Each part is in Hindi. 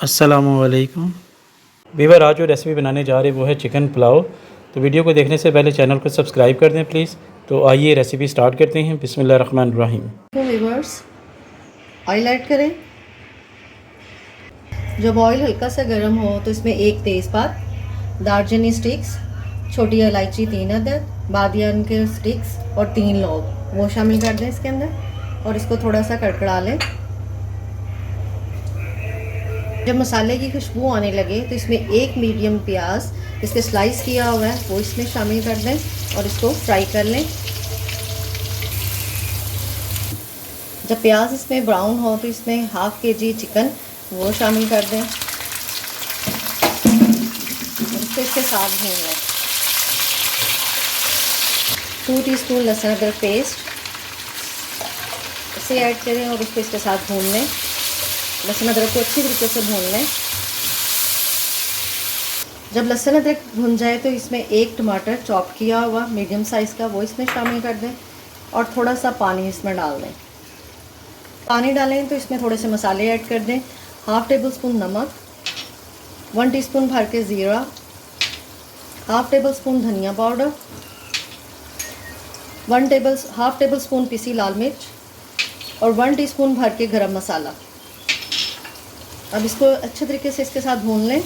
अस्सलाम वालेकुम वीवर। आज जो रेसिपी बनाने जा रहे हैं वो है चिकन पुलाव। तो वीडियो को देखने से पहले चैनल को सब्सक्राइब कर दें प्लीज़। तो आइए रेसिपी स्टार्ट करते हैं। बिस्मिल्लाहिर्रहमानिर्रहीम। तो वीवर्स ऑयल ऐड करें। जब ऑयल हल्का सा गर्म हो तो इसमें एक तेज़पात, दालचीनी स्टिक्स, छोटी इलायची 3 अदद, बादियान के स्टिक्स और 3 लौंग वो शामिल कर दें इसके अंदर और इसको थोड़ा सा कड़कड़ा लें। जब मसाले की खुशबू आने लगे तो इसमें एक मीडियम प्याज इसके स्लाइस किया हुआ है वो इसमें शामिल कर दें और इसको फ्राई कर लें। जब प्याज इसमें ब्राउन हो तो इसमें हाफ़ kg चिकन वो शामिल कर दें और इसको इसके साथ भून लें। 2 टीस्पून लहसुन अदरक पेस्ट इसे ऐड करें और इसको इसके साथ भून लें। लहसुन अदरक को अच्छी तरीके से भून लें। जब लहसुन अदरक भुन जाए तो इसमें एक टमाटर चॉप किया हुआ मीडियम साइज़ का वो इसमें शामिल कर दें और थोड़ा सा पानी इसमें डाल दें। पानी डालें तो इसमें थोड़े से मसाले ऐड कर दें। हाफ़ टेबल स्पून नमक, 1 टीस्पून भर के ज़ीरा, हाफ़ टेबल स्पून धनिया पाउडर, हाफ़ टेबल स्पून पिसी लाल मिर्च और 1 टीस्पून भर के गरम मसाला। अब इसको अच्छे तरीके से इसके साथ भून लें।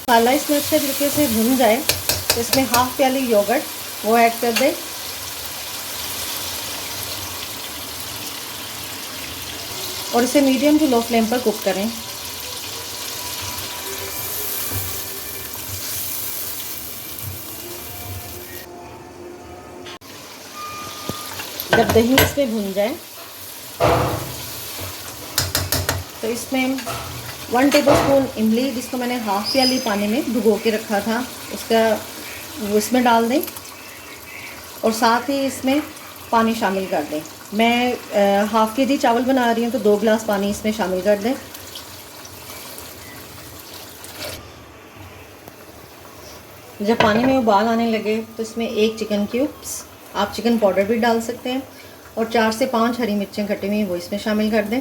मसाला इसमें अच्छे तरीके से भून जाए तो इसमें हाफ़ प्याली योगर्ट वो ऐड कर दें और इसे मीडियम टू लो फ्लेम पर कुक करें। जब दही इसमें भुन जाए तो इसमें 1 टेबल स्पून इमली जिसको मैंने हाफ़ प्याली पानी में भिगो के रखा था उसका वो इसमें डाल दें और साथ ही इसमें पानी शामिल कर दें। मैं हाफ़ kg चावल बना रही हूँ तो 2 गिलास पानी इसमें शामिल कर दें। जब पानी में उबाल आने लगे तो इसमें एक चिकन क्यूब्स, आप चिकन पाउडर भी डाल सकते हैं, और 4 से 5 हरी मिर्चें कटी हुई वो इसमें शामिल कर दें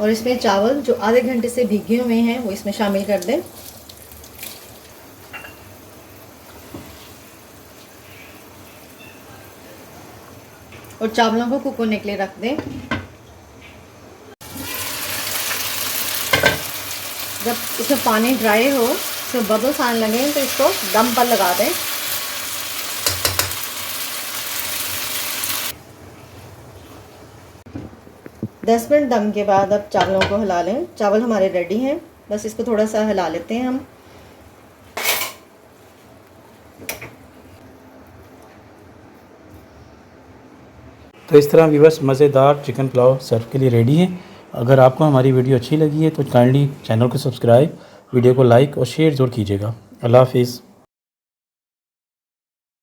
और इसमें चावल जो आधे घंटे से भीगे हुए हैं वो इसमें शामिल कर दें। और चावलों को कुक होने के लिए रख दें। जब इसमें पानी ड्राई हो, इसमें बबल्स आने लगे तो इसको दम पर लगा दें। दस मिनट दम के बाद अब चावलों को हिला लें। चावल हमारे रेडी हैं, बस इसको थोड़ा सा हिला लेते हैं हम। तो इस तरह व्यूअर्स मज़ेदार चिकन पुलाव सर्व के लिए रेडी है। अगर आपको हमारी वीडियो अच्छी लगी है तो काइंडली चैनल को सब्सक्राइब, वीडियो को लाइक और शेयर ज़रूर कीजिएगा। अल्लाह हाफिज़।